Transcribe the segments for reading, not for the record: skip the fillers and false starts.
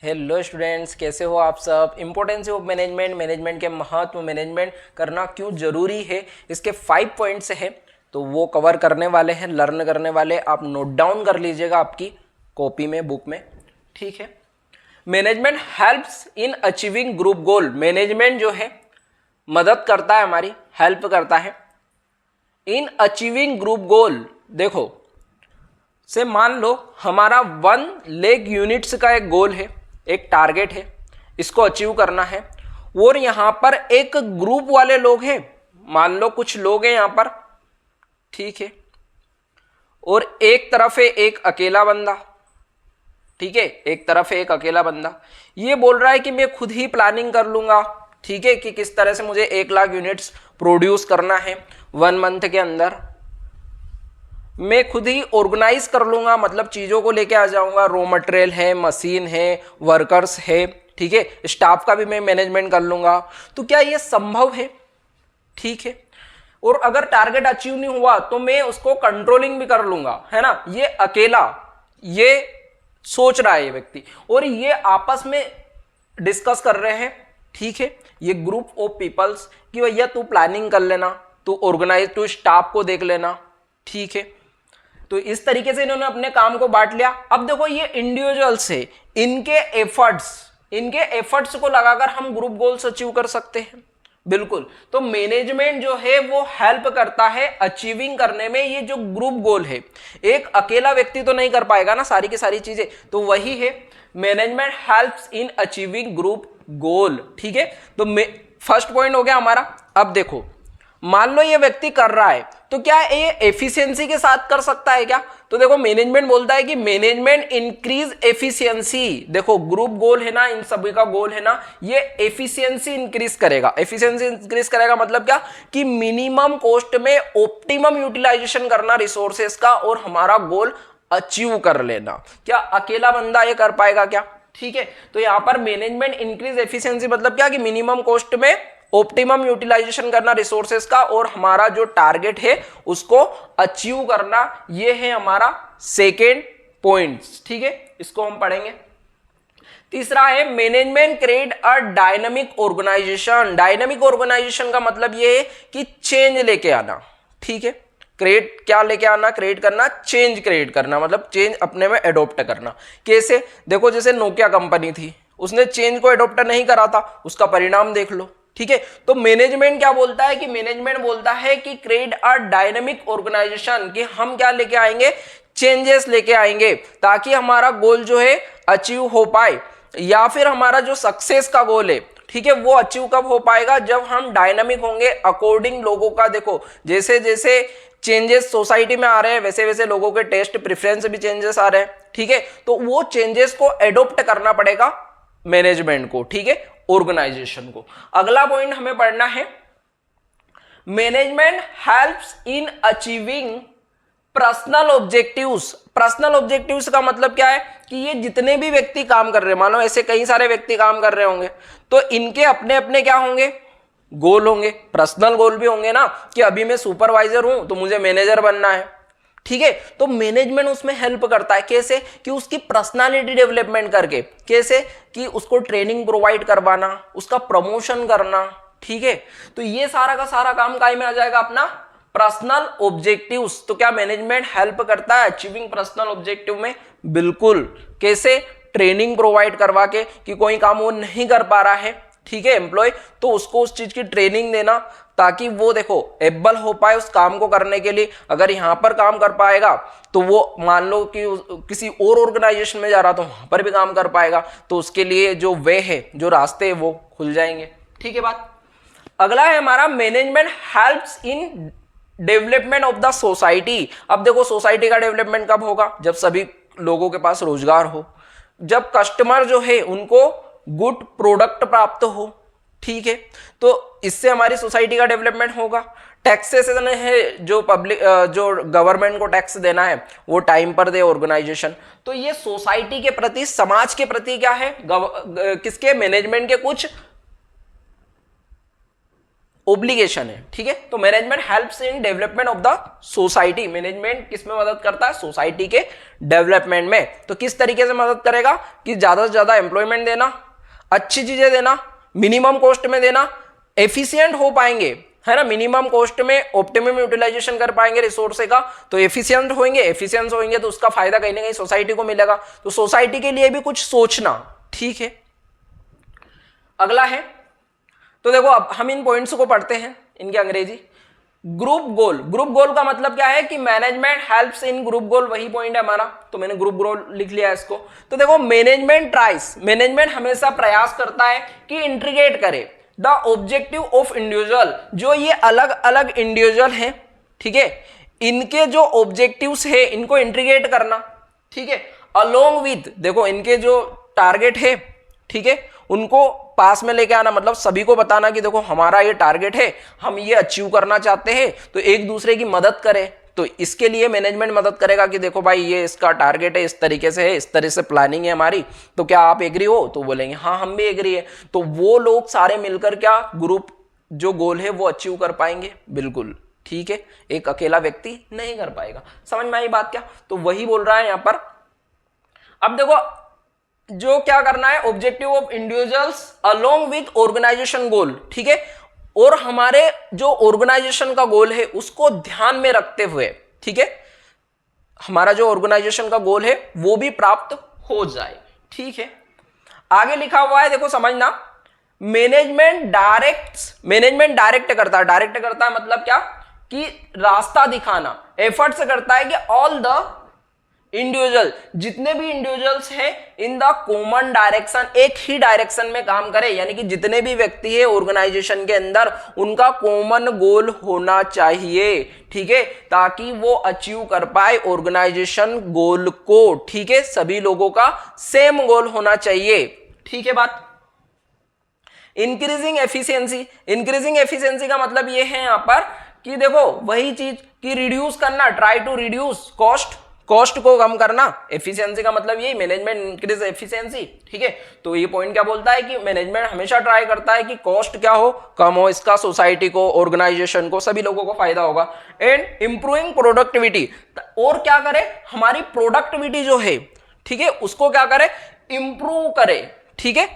Hello students, कैसे हो आप सब। इंपॉर्टेंस ऑफ मैनेजमेंट, मैनेजमेंट के महत्व, मैनेजमेंट करना क्यों जरूरी है, इसके 5 पॉइंट्स हैं तो वो कवर करने वाले हैं, लर्न करने वाले। आप नोट डाउन कर लीजिएगा आपकी कॉपी में, बुक में, ठीक है। Management helps in achieving group goal. Management जो है मदद करता है, हमारी हेल्प करता है इन अचीविंग ग्रुप गोल। देखो से मान लो हमारा 1 लाख यूनिट्स का एक गोल है, एक टारगेट है, इसको अचीव करना है। और यहां पर एक ग्रुप वाले लोग हैं, मान लो कुछ लोग हैं यहां पर, ठीक है। और एक तरफ है एक अकेला बंदा, ठीक है, एक तरफ है एक अकेला बंदा। ये बोल रहा है कि मैं खुद ही प्लानिंग कर लूंगा, ठीक है, कि किस तरह से मुझे 1 लाख यूनिट्स प्रोड्यूस करना है 1 मंथ के अंदर। मैं खुद ही ऑर्गेनाइज कर लूंगा, मतलब चीजों को लेके आ जाऊंगा, रॉ मटेरियल है, मशीन है, वर्कर्स है, ठीक है, स्टाफ का भी मैं मैनेजमेंट कर लूंगा। तो क्या ये संभव है? ठीक है। और अगर टारगेट अचीव नहीं हुआ तो मैं उसको कंट्रोलिंग भी कर लूंगा, है ना। ये अकेला ये सोच रहा है ये व्यक्ति, और ये आपस में डिस्कस कर रहे हैं, ठीक है, ये ग्रुप ऑफ पीपल्स, कि भैया तू प्लानिंग कर लेना, तू ऑर्गेनाइज, तू स्टाफ को देख लेना, ठीक है। तो इस तरीके से इन्होंने अपने काम को बांट लिया। अब देखो ये इंडिविजुअल्स है, इनके एफर्ट्स को लगाकर हम ग्रुप गोल्स अचीव कर सकते हैं, बिल्कुल। तो मैनेजमेंट जो है वो हेल्प करता है अचीविंग करने में ये जो ग्रुप गोल है। एक अकेला व्यक्ति तो नहीं कर पाएगा ना सारी की सारी चीजें, तो वही है management helps in achieving group गोल, ठीक है। तो फर्स्ट पॉइंट हो गया हमारा। अब देखो मान लो ये व्यक्ति कर रहा है, तो क्या ये एफिशिएंसी के साथ कर सकता है क्या? तो देखो मैनेजमेंट बोलता है कि मैनेजमेंट इंक्रीज एफिशिएंसी। देखो ग्रुप गोल है ना, इन सभी का गोल है ना, ये एफिशिएंसी इंक्रीज करेगा। एफिशिएंसी इंक्रीज करेगा मतलब क्या, कि मिनिमम कॉस्ट में ऑप्टिमम यूटिलाइजेशन करना रिसोर्सेस का, और हमारा गोल अचीव कर लेना। क्या अकेला बंदा ये कर पाएगा क्या? ठीक है। तो यहां पर मैनेजमेंट इंक्रीज एफिशिएंसी मतलब क्या, कि मिनिमम कॉस्ट में ऑप्टिमम यूटिलाइजेशन करना रिसोर्सेस का, और हमारा जो टारगेट है उसको अचीव करना। ये है हमारा सेकेंड पॉइंट, ठीक है, इसको हम पढ़ेंगे। तीसरा है management create a dynamic organisation. Dynamic organisation का मतलब ये है कि चेंज लेके आना, ठीक है। क्रिएट क्या लेके आना, क्रिएट करना, चेंज क्रिएट करना, मतलब चेंज अपने में एडॉप्ट करना। कैसे? देखो जैसे नोकिया कंपनी थी, उसने चेंज को एडॉप्ट नहीं करा था, उसका परिणाम देख लो, ठीक है। तो मैनेजमेंट क्या बोलता है, कि मैनेजमेंट बोलता है कि क्रिएट अ डायनामिक ऑर्गेनाइजेशन, कि हम क्या लेके आएंगे, चेंजेस लेके आएंगे, ताकि हमारा गोल जो है अचीव हो पाए, या फिर हमारा जो सक्सेस का गोल है, ठीक है, वो अचीव कब हो पाएगा, जब हम डायनामिक होंगे अकॉर्डिंग लोगों का। देखो जैसे जैसे चेंजेस सोसाइटी में आ रहे हैं, वैसे वैसे लोगों के टेस्ट प्रेफरेंस भी चेंजेस आ रहे हैं, ठीक है। तो वो चेंजेस को एडॉप्ट करना पड़ेगा मैनेजमेंट को, ठीक है, ऑर्गेनाइजेशन को। अगला पॉइंट हमें पढ़ना है management helps in achieving personal objectives. Personal objectives का मतलब क्या है, कि ये जितने भी व्यक्ति काम कर रहे हैं, मानो ऐसे कई सारे व्यक्ति काम कर रहे होंगे, तो इनके अपने अपने क्या होंगे, गोल होंगे, पर्सनल गोल भी होंगे ना, कि अभी मैं सुपरवाइजर हूं तो मुझे मैनेजर बनना है, ठीक है। तो मैनेजमेंट उसमें हेल्प करता है। कैसे? कि उसकी पर्सनालिटी डेवलपमेंट करके। कैसे? कि उसको ट्रेनिंग प्रोवाइड करवाना, उसका प्रमोशन करना, ठीक है। तो ये सारा का सारा काम काय में आ जाएगा, अपना पर्सनल ऑब्जेक्टिव्स। तो क्या मैनेजमेंट हेल्प करता है अचीविंग पर्सनल ऑब्जेक्टिव में? बिल्कुल। कैसे? ट्रेनिंग प्रोवाइड करवा के, कि कोई काम वो नहीं कर पा रहा है, ठीक है, एम्प्लॉय, तो उसको उस चीज की ट्रेनिंग देना, ताकि वो देखो एबल हो पाए उस काम को करने के लिए। अगर यहां पर काम कर पाएगा तो वो मान लो कि किसी और ऑर्गेनाइजेशन में जा रहा तो वहां पर भी काम कर पाएगा, तो उसके लिए जो वे है, जो रास्ते है, वो खुल जाएंगे, ठीक है बात। अगला है हमारा management helps in development of the society. अब देखो सोसाइटी का डेवलपमेंट कब होगा, जब सभी लोगों के पास रोजगार हो, जब कस्टमर जो है उनको गुड प्रोडक्ट प्राप्त हो, ठीक है। तो इससे हमारी सोसाइटी का डेवलपमेंट होगा। टैक्सेशन है, जो पब्लिक जो गवर्नमेंट को टैक्स देना है वो टाइम पर दे ऑर्गेनाइजेशन। तो ये सोसाइटी के प्रति, समाज के प्रति क्या है, किसके, मैनेजमेंट के कुछ ओब्लिगेशन है, ठीक है। तो management helps in development of the society, management किस में मदद करता है, सोसाइटी के डेवलपमेंट में। तो किस तरीके से मदद करेगा कि ज्यादा से ज्यादा एम्प्लॉयमेंट देना, अच्छी चीजें देना, मिनिमम कॉस्ट में देना, एफिशिएंट हो पाएंगे, है ना, मिनिमम कॉस्ट में ऑप्टिमम यूटिलाइजेशन कर पाएंगे रिसोर्स का, तो एफिशिएंट होंगे तो उसका फायदा कहीं ना कहीं सोसाइटी को मिलेगा। तो सोसाइटी के लिए भी कुछ सोचना, ठीक है। अगला है, तो देखो अब हम इन पॉइंट्स को पढ़ते हैं, इनके अंग्रेजी। ग्रुप गोल, ग्रुप गोल का मतलब क्या है कि मैनेजमेंट हेल्प्स इन ग्रुप गोल, वही पॉइंट है हमारा, तो मैंने ग्रुप गोल लिख लिया इसको। तो देखो मैनेजमेंट ट्राइस, मैनेजमेंट हमेशा प्रयास करता है कि इंटीग्रेट करे द ऑब्जेक्टिव ऑफ इंडिविजुअल, जो ये अलग अलग इंडिविजुअल हैं, ठीक है, इनके जो ऑब्जेक्टिव्स है इनको इंटीग्रेट करना, ठीक है, अलोंग विद, देखो इनके जो टारगेट है, ठीक है, उनको पास में लेके आना, मतलब सभी को बताना कि देखो हमारा ये टारगेट है, हम ये अचीव करना चाहते हैं, तो एक दूसरे की मदद करें। तो इसके लिए मैनेजमेंट मदद करेगा कि देखो भाई ये इसका टारगेट है, इस तरीके से है, इस तरह से प्लानिंग है हमारी, तो क्या आप एग्री हो, तो बोलेंगे हाँ हम भी एग्री है। तो वो लोग सारे मिलकर क्या ग्रुप जो गोल है वो अचीव कर पाएंगे, बिल्कुल, ठीक है, एक अकेला व्यक्ति नहीं कर पाएगा। समझ में आई बात क्या? तो वही बोल रहा है यहां पर। अब देखो जो क्या करना है, objective of individuals along with organisation goal, ठीक है, और हमारे जो ऑर्गेनाइजेशन का गोल है उसको ध्यान में रखते हुए, ठीक है, हमारा जो ऑर्गेनाइजेशन का गोल है वो भी प्राप्त हो जाए, ठीक है। आगे लिखा हुआ है, देखो समझना, मैनेजमेंट डायरेक्ट करता है मतलब क्या कि रास्ता दिखाना, एफर्ट्स करता है कि ऑल द इंडिविजुअल, जितने भी इंडिविजुअल्स हैं इन द कॉमन डायरेक्शन, एक ही डायरेक्शन में काम करे, यानी कि जितने भी व्यक्ति है ऑर्गेनाइजेशन के अंदर उनका कॉमन गोल होना चाहिए, ठीक है, ताकि वो अचीव कर पाए ऑर्गेनाइजेशन गोल को, ठीक है, सभी लोगों का सेम गोल होना चाहिए, ठीक है बात। इंक्रीजिंग एफिशिएंसी का मतलब ये है यहां पर कि देखो वही चीज कि रिड्यूस करना, ट्राई टू रिड्यूस कॉस्ट को कम करना, एफिशिएंसी का मतलब यही, मैनेजमेंट इंक्रीज एफिशिएंसी, ठीक है। तो ये पॉइंट क्या बोलता है कि मैनेजमेंट हमेशा ट्राई करता है कि कॉस्ट क्या हो, कम हो, इसका सोसाइटी को, ऑर्गेनाइजेशन को, सभी लोगों को फायदा होगा। एंड इंप्रूविंग प्रोडक्टिविटी, और क्या करे, हमारी प्रोडक्टिविटी जो है, ठीक है, उसको क्या करे, इंप्रूव करे, ठीक है,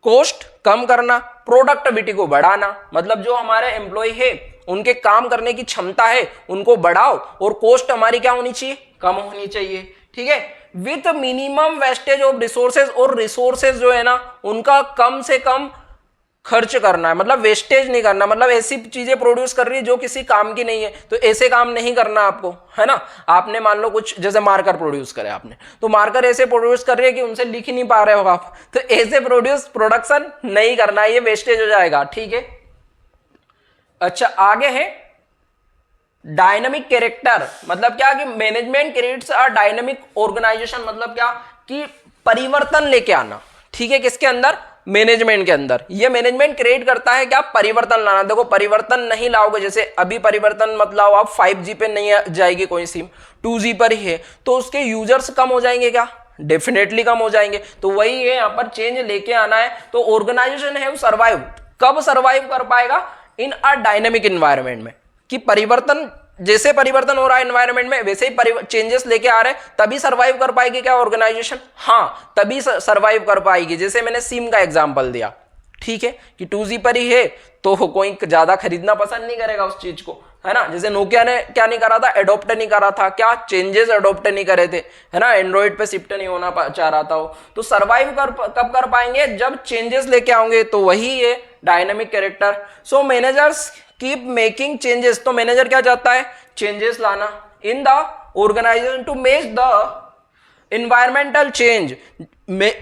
कॉस्ट कम करना, प्रोडक्टिविटी को बढ़ाना, मतलब जो हमारे एम्प्लॉय है उनके काम करने की क्षमता है उनको बढ़ाओ, और कॉस्ट हमारी क्या होनी चाहिए, कम होनी चाहिए, ठीक है, with minimum wastage of resources, और रिसोर्सेज जो है ना उनका कम से कम खर्च करना है, मतलब वेस्टेज नहीं करना, मतलब ऐसी चीजें प्रोड्यूस कर रही है जो किसी काम की नहीं है, तो ऐसे काम नहीं करना आपको, है ना। आपने मान लो कुछ जैसे मार्कर प्रोड्यूस करे आपने, तो मार्कर ऐसे प्रोड्यूस कर रही है कि उनसे लिख ही नहीं पा रहे हो आप, तो ऐसे प्रोडक्शन नहीं करना, ये वेस्टेज हो जाएगा, ठीक है। अच्छा आगे है डायनामिक कैरेक्टर, मतलब क्या कि management creates a dynamic organisation, मतलब क्या कि परिवर्तन लेके आना, ठीक है, किसके अंदर, मैनेजमेंट के अंदर। ये मैनेजमेंट क्रिएट करता है क्या, परिवर्तन लाना। देखो परिवर्तन नहीं लाओगे, जैसे अभी परिवर्तन मत लाओ आप, 5G पे नहीं जाएगी कोई सिम, 2G पर ही है, तो उसके यूजर्स कम हो जाएंगे क्या, डेफिनेटली कम हो जाएंगे। तो वही है यहाँ पर, चेंज लेके आना है। तो ऑर्गेनाइजेशन है वो सर्वाइव, कब सर्वाइव कर पाएगा, इन अ डायनेमिक एनवायरनमेंट में, कि परिवर्तन, जैसे परिवर्तन हो रहा है एनवायरनमेंट में वैसे ही चेंजेस लेके आ रहे हैं, तभी सर्वाइव कर पाएगी क्या ऑर्गेनाइजेशन, हाँ तभी सर्वाइव कर पाएगी। जैसे मैंने सिम का एग्जांपल दिया, ठीक है, कि 2G पर ही है तो कोई ज्यादा खरीदना पसंद नहीं करेगा उस चीज को, है ना। जैसे नोकिया ने क्या नहीं करा था, एडॉप्ट नहीं करा था, क्या चेंजेस एडॉप्ट नहीं करे थे, है ना, एंड्रॉइड पे शिफ्ट नहीं होना चाह रहा था वो। तो सर्वाइव कब कर पाएंगे, जब चेंजेस लेके आओगे, तो वही है dynamic character. So managers keep making changes, तो मैनेजर क्या चाहता है, चेंजेस लाना in the organisation to match the environmental change,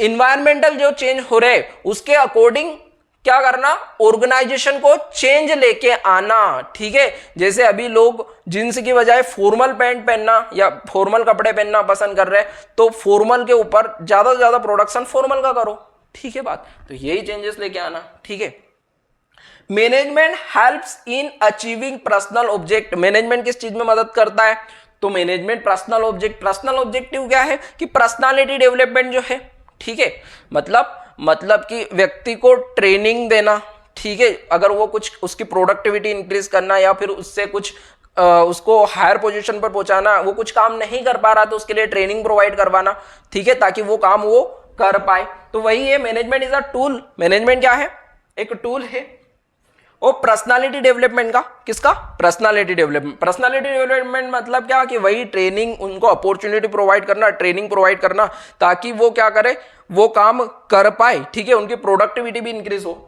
environmental जो चेंज हो रहे उसके अकॉर्डिंग क्या करना, ऑर्गेनाइजेशन को चेंज लेके आना, ठीक है। जैसे अभी लोग जींस की बजाय फॉर्मल पैंट पहनना या फॉर्मल कपड़े पहनना पसंद कर रहे हैं, तो फॉर्मल के ऊपर ज्यादा से ज्यादा प्रोडक्शन फॉर्मल का करो, ठीक है बात। तो यही चेंजेस लेके आना, ठीक है। Management helps in achieving personal object, management किस चीज में मदद करता है, तो मैनेजमेंट पर्सनल ऑब्जेक्टिव क्या है कि पर्सनालिटी डेवलपमेंट जो है, ठीक है, मतलब कि व्यक्ति को ट्रेनिंग देना, ठीक है, अगर वो कुछ उसकी प्रोडक्टिविटी इंक्रीज करना या फिर उससे कुछ उसको हायर पोजीशन पर पहुंचाना, वो कुछ काम नहीं कर पा रहा तो उसके लिए ट्रेनिंग प्रोवाइड करवाना, ठीक है, ताकि वो काम वो कर पाए। तो वही है, management is a tool. Management क्या है? एक टूल है। और पर्सनालिटी डेवलपमेंट का, किसका? Personality development. पर्सनालिटी डेवलपमेंट मतलब क्या कि वही ट्रेनिंग, उनको अपॉर्चुनिटी प्रोवाइड करना, ट्रेनिंग प्रोवाइड करना, ताकि वो क्या करे, वो काम कर पाए, ठीक है, उनकी प्रोडक्टिविटी भी इंक्रीज हो।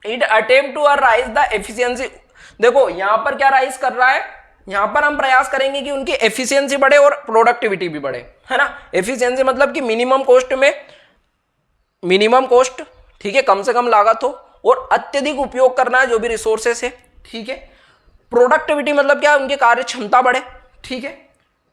It attempt to rise the efficiency. देखो यहां पर क्या राइज कर रहा है, यहां पर हम प्रयास करेंगे कि उनकी एफिशिएंसी बढ़े और प्रोडक्टिविटी भी बढ़े, है ना। एफिशिएंसी मतलब कि मिनिमम कॉस्ट में, मिनिमम कॉस्ट, ठीक है, कम से कम लागत हो और अत्यधिक उपयोग करना है जो भी रिसोर्सेस है, ठीक है। प्रोडक्टिविटी मतलब क्या? उनकी कार्य क्षमता बढ़े, ठीक है,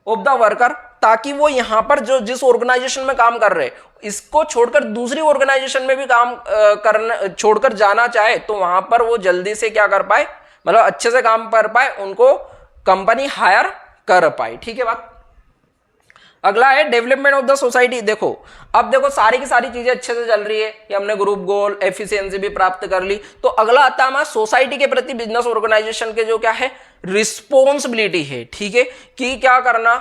ऑफ द वर्कर, ताकि वो यहां पर जो जिस ऑर्गेनाइजेशन में काम कर रहे हैं इसको छोड़कर दूसरी ऑर्गेनाइजेशन में भी काम करना, छोड़कर जाना चाहे तो वहां पर वो जल्दी से क्या कर पाए, मतलब अच्छे से काम कर पाए, उनको कंपनी हायर कर पाए, ठीक है बात। अगला है डेवलपमेंट ऑफ द सोसाइटी। देखो अब देखो सारी की सारी चीजें अच्छे से चल रही है कि हमने ग्रुप गोल, एफिशिएंसी भी प्राप्त कर ली, तो अगला आता है हमारा सोसाइटी के प्रति बिजनेस ऑर्गेनाइजेशन के जो क्या है, रिस्पॉन्सिबिलिटी है, ठीक है, कि क्या करना,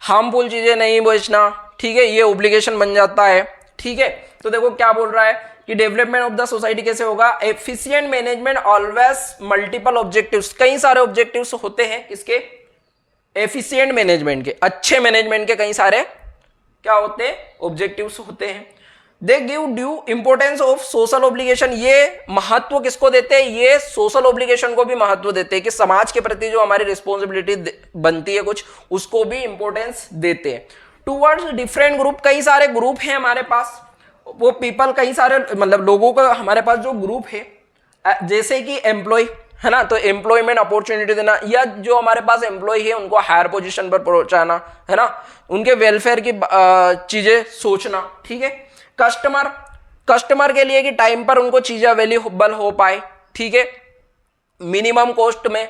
हार्मफुल चीजें नहीं बेचना, ठीक है, ये ऑब्लिगेशन बन जाता है, ठीक है। तो देखो क्या बोल रहा है कि डेवलपमेंट ऑफ द सोसाइटी कैसे होगा, efficient management always multiple objectives, कई सारे ऑब्जेक्टिव्स होते हैं इसके, एफिशिएंट मैनेजमेंट के, अच्छे मैनेजमेंट के कई सारे क्या होते हैं, ऑब्जेक्टिव्स होते हैं। They give due importance of social obligation, ये महत्व किसको देते हैं, ये सोशल ऑब्लिगेशन को भी महत्व देते हैं कि समाज के प्रति जो हमारी रिस्पॉन्सिबिलिटी बनती है कुछ, उसको भी इंपोर्टेंस देते हैं। टूवर्ड्स डिफरेंट ग्रुप, कई सारे ग्रुप हैं हमारे पास, वो पीपल, कई सारे मतलब लोगों का हमारे पास जो ग्रुप है, जैसे कि एम्प्लॉय, है ना, तो एम्प्लॉयमेंट अपॉर्चुनिटी देना, या जो हमारे पास एम्प्लॉय है उनको हायर पोजीशन पर पहुंचाना, है ना, उनके वेलफेयर की चीजें सोचना, ठीक है। कस्टमर, कस्टमर के लिए कि टाइम पर उनको चीजें अवेलेबल हो पाए, ठीक है, मिनिमम कॉस्ट में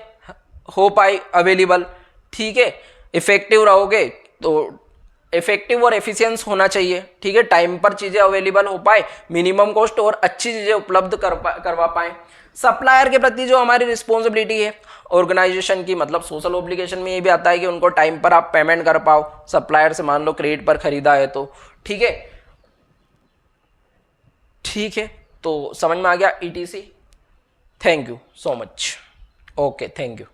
हो पाए अवेलेबल, ठीक है। इफेक्टिव रहोगे तो इफेक्टिव और एफिशिएंस होना चाहिए, ठीक है, टाइम पर चीजें अवेलेबल हो पाए, मिनिमम कॉस्ट और अच्छी चीजें उपलब्ध करवा पाए। सप्लायर के प्रति जो हमारी रिस्पॉन्सिबिलिटी है ऑर्गेनाइजेशन की, मतलब सोशल ऑब्लिगेशन में ये भी आता है कि उनको टाइम पर आप पेमेंट कर पाओ, सप्लायर से मान लो क्रेडिट पर खरीदा है तो, ठीक है, ठीक है। तो समझ में आ गया ETC। Thank you so much. Okay, thank you.